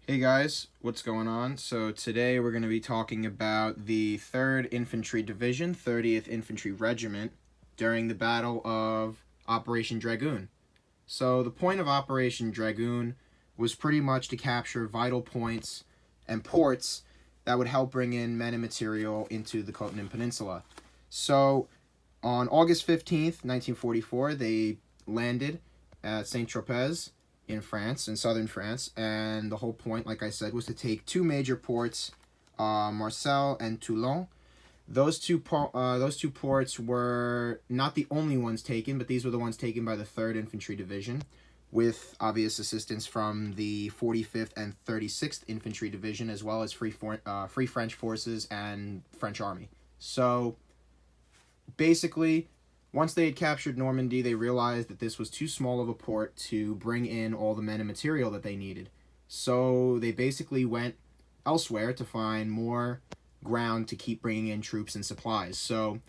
Hey guys, what's going on? So today we're going to be talking about the 3rd Infantry Division, 30th Infantry Regiment, during the Battle of Operation Dragoon. So the point of Operation Dragoon was pretty much to capture vital points and ports that would help bring in men and material into the Cotentin Peninsula. So on August 15th, 1944, they landed at St Tropez in France, in southern France, and the whole point, like I said, was to take two major ports, Marseille and Toulon. Those two ports were not the only ones taken, but these were the ones taken by the 3rd Infantry Division, with obvious assistance from the 45th and 36th Infantry Division, as well as Free French Forces and French Army. So, basically, once they had captured Normandy, they realized that this was too small of a port to bring in all the men and material that they needed. So they basically went elsewhere to find more ground to keep bringing in troops and supplies. So,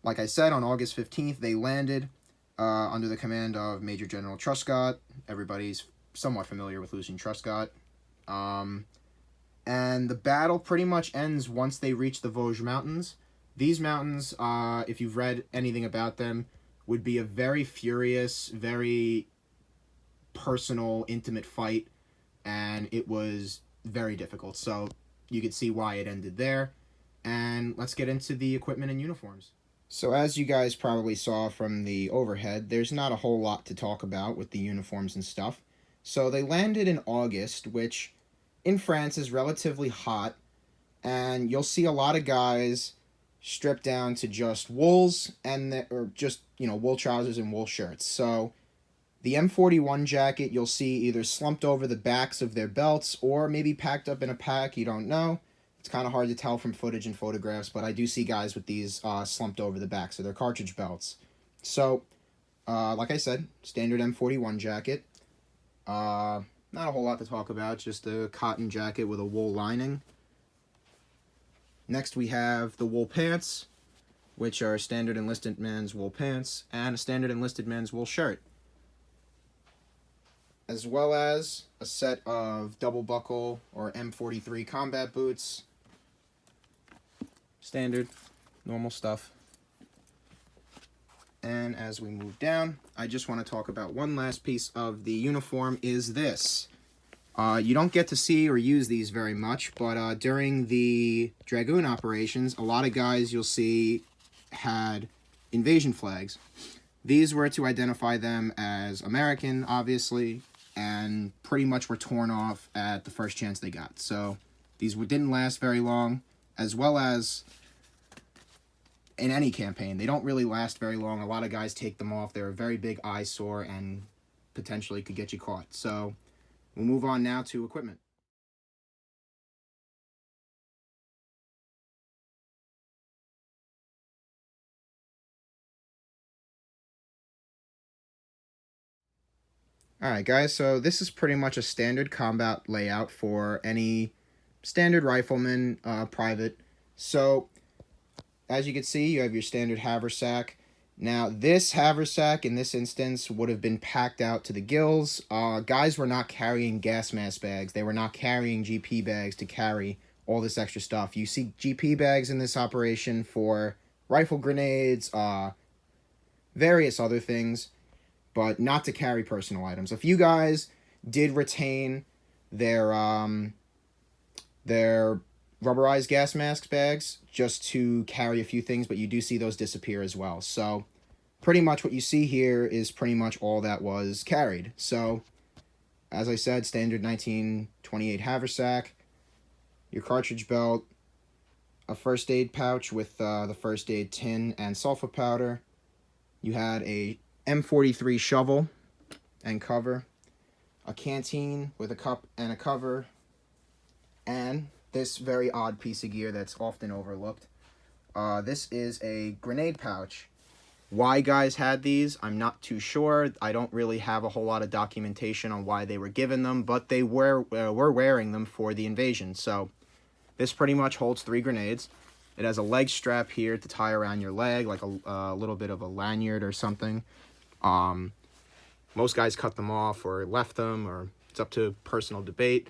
like I said, on August 15th, they landed under the command of Major General Truscott. Everybody's somewhat familiar with losing Truscott. And the battle pretty much ends once they reach the Vosges Mountains. These mountains, if you've read anything about them, would be a very furious, very personal, intimate fight, and it was very difficult. So you could see why it ended there. And let's get into the equipment and uniforms. So as you guys probably saw from the overhead, there's not a whole lot to talk about with the uniforms and stuff. So they landed in August, which in France is relatively hot, and you'll see a lot of guys stripped down to just wools or just, wool trousers and wool shirts. So the M41 jacket you'll see either slumped over the backs of their belts or maybe packed up in a pack, you don't know. It's kind of hard to tell from footage and photographs, but I do see guys with these slumped over the backs of their cartridge belts. So, like I said, standard M41 jacket. Not a whole lot to talk about, just a cotton jacket with a wool lining. Next we have the wool pants, which are standard enlisted men's wool pants, and a standard enlisted men's wool shirt. As well as a set of double buckle or M43 combat boots. Standard, normal stuff. And as we move down, I just want to talk about one last piece of the uniform is this. You don't get to see or use these very much, but during the Dragoon operations, a lot of guys you'll see had invasion flags. These were to identify them as American, obviously, and pretty much were torn off at the first chance they got. So these didn't last very long, as well as in any campaign. They don't really last very long. A lot of guys take them off. They're a very big eyesore and potentially could get you caught. So we'll move on now to equipment. Alright guys, so this is pretty much a standard combat layout for any standard rifleman, private. So, as you can see, you have your standard haversack. Now, this haversack, in this instance, would have been packed out to the gills. Guys were not carrying gas mask bags. They were not carrying GP bags to carry all this extra stuff. You see GP bags in this operation for rifle grenades, various other things, but not to carry personal items. A few guys did retain their rubberized gas mask bags just to carry a few things, but you do see those disappear as well. So pretty much what you see here is pretty much all that was carried. So as I said, standard 1928 haversack, your cartridge belt, a first aid pouch with the first aid tin and sulfa powder. You had a M43 shovel and cover, a canteen with a cup and a cover, and this very odd piece of gear that's often overlooked. This is a grenade pouch. Why guys had these, I'm not too sure. I don't really have a whole lot of documentation on why they were given them, but they were wearing them for the invasion. So this pretty much holds 3 grenades. It has a leg strap here to tie around your leg, like a little bit of a lanyard or something. Most guys cut them off or left them, or it's up to personal debate.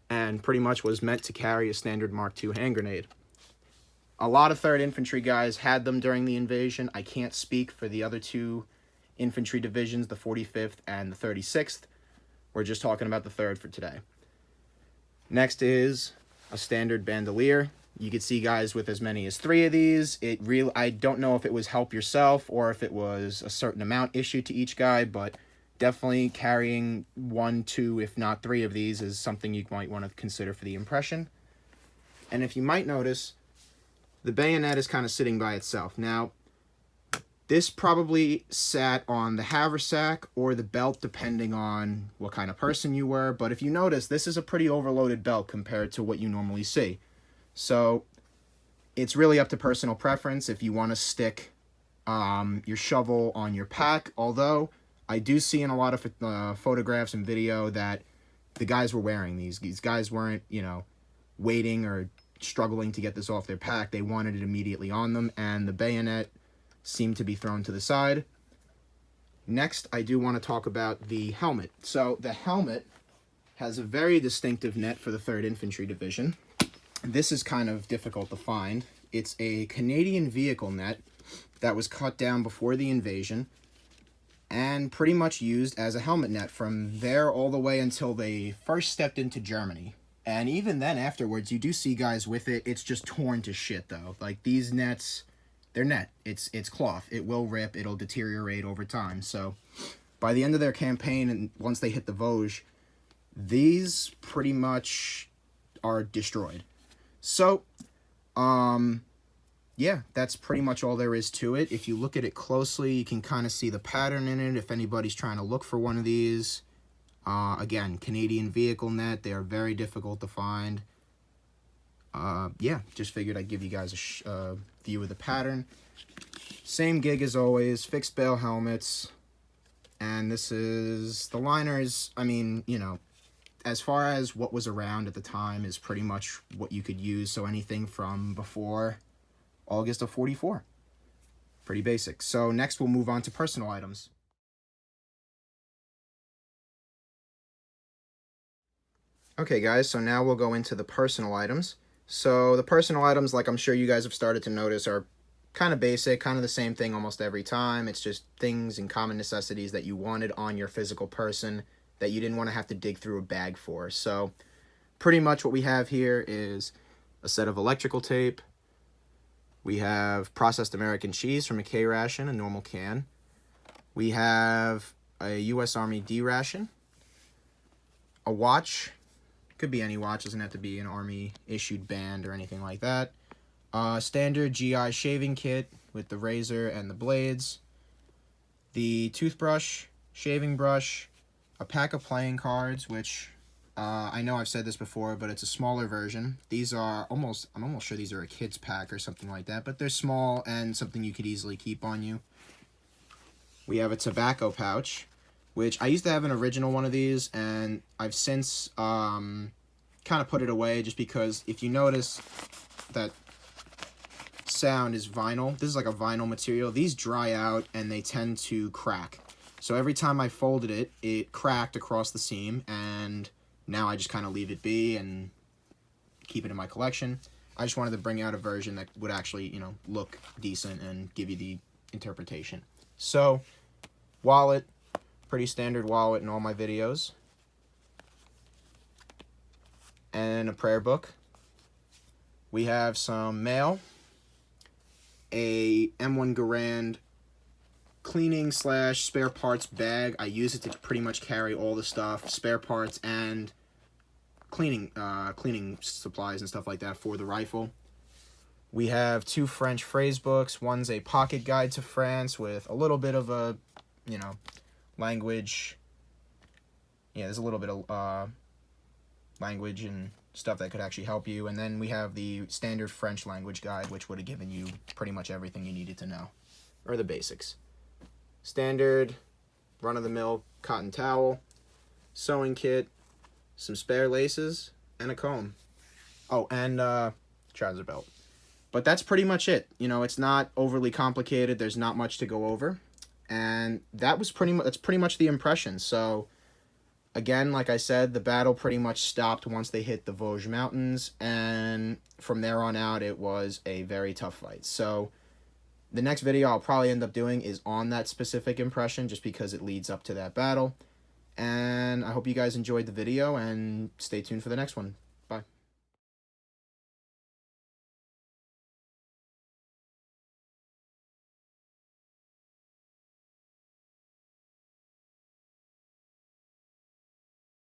and pretty much was meant to carry a standard Mark II hand grenade. A lot of 3rd Infantry guys had them during the invasion. I can't speak for the other 2 infantry divisions, the 45th and the 36th. We're just talking about the 3rd for today. Next is a standard bandolier. You could see guys with as many as 3 of these. I don't know if it was help yourself or if it was a certain amount issued to each guy, but definitely carrying 1, 2, if not 3 of these is something you might want to consider for the impression. And if you might notice, the bayonet is kind of sitting by itself. Now, this probably sat on the haversack or the belt, depending on what kind of person you were. But if you notice, this is a pretty overloaded belt compared to what you normally see. So it's really up to personal preference if you want to stick your shovel on your pack. Although I do see in a lot of photographs and video that the guys were wearing these. These guys weren't, waiting or struggling to get this off their pack. They wanted it immediately on them, and the bayonet seemed to be thrown to the side. Next, I do want to talk about the helmet. So the helmet has a very distinctive net for the 3rd Infantry Division. This is kind of difficult to find. It's a Canadian vehicle net that was cut down before the invasion and pretty much used as a helmet net from there all the way until they first stepped into Germany. And even then afterwards, you do see guys with it. It's just torn to shit, though. Like, these nets, they're net. It's cloth. It will rip. It'll deteriorate over time. So by the end of their campaign, and once they hit the Vosges, these pretty much are destroyed. So, yeah, that's pretty much all there is to it. If you look at it closely, you can kind of see the pattern in it if anybody's trying to look for one of these. Again, Canadian vehicle net. They are very difficult to find. Yeah, just figured I'd give you guys a view of the pattern. Same gig as always, fixed bale helmets. And this is the liners. I mean, as far as what was around at the time is pretty much what you could use. So anything from before August of 44. Pretty basic. So next we'll move on to personal items. Okay guys, so now we'll go into the personal items. So the personal items, like I'm sure you guys have started to notice, are kind of basic, kind of the same thing almost every time. It's just things and common necessities that you wanted on your physical person that you didn't want to have to dig through a bag for. So pretty much what we have here is a set of electrical tape. We have processed American cheese from a K ration, a normal can. We have a U.S. Army D ration. A watch. Could be any watch, doesn't have to be an Army-issued band or anything like that. Standard GI shaving kit with the razor and the blades. The toothbrush, shaving brush, a pack of playing cards, which I know I've said this before, but it's a smaller version. These are I'm almost sure these are a kid's pack or something like that, but they're small and something you could easily keep on you. We have a tobacco pouch, which I used to have an original one of these, and I've since kind of put it away just because if you notice that sound is vinyl, this is like a vinyl material, these dry out and they tend to crack. So every time I folded it, it cracked across the seam, and now I just kind of leave it be and keep it in my collection. I just wanted to bring out a version that would actually, look decent and give you the interpretation. So, wallet. Pretty standard wallet in all my videos. And a prayer book. We have some mail. A M1 Garand cleaning / spare parts bag. I use it to pretty much carry all the stuff, spare parts and cleaning supplies and stuff like that for the rifle. We have 2 French phrase books. One's a pocket guide to France with a little bit of a, language. Yeah, there's a little bit of language and stuff that could actually help you. And then we have the standard French language guide, which would have given you pretty much everything you needed to know, or the basics. Standard run-of-the-mill cotton towel, sewing kit, some spare laces, and a comb. Oh, and trouser belt. But that's pretty much it. It's not overly complicated. There's not much to go over. And that's pretty much the impression. So Again, like I said, the battle pretty much stopped once they hit the Vosges Mountains, and from there on out, it was a very tough fight. So the next video I'll probably end up doing is on that specific impression, just because it leads up to that battle. And I hope you guys enjoyed the video, and stay tuned for the next one.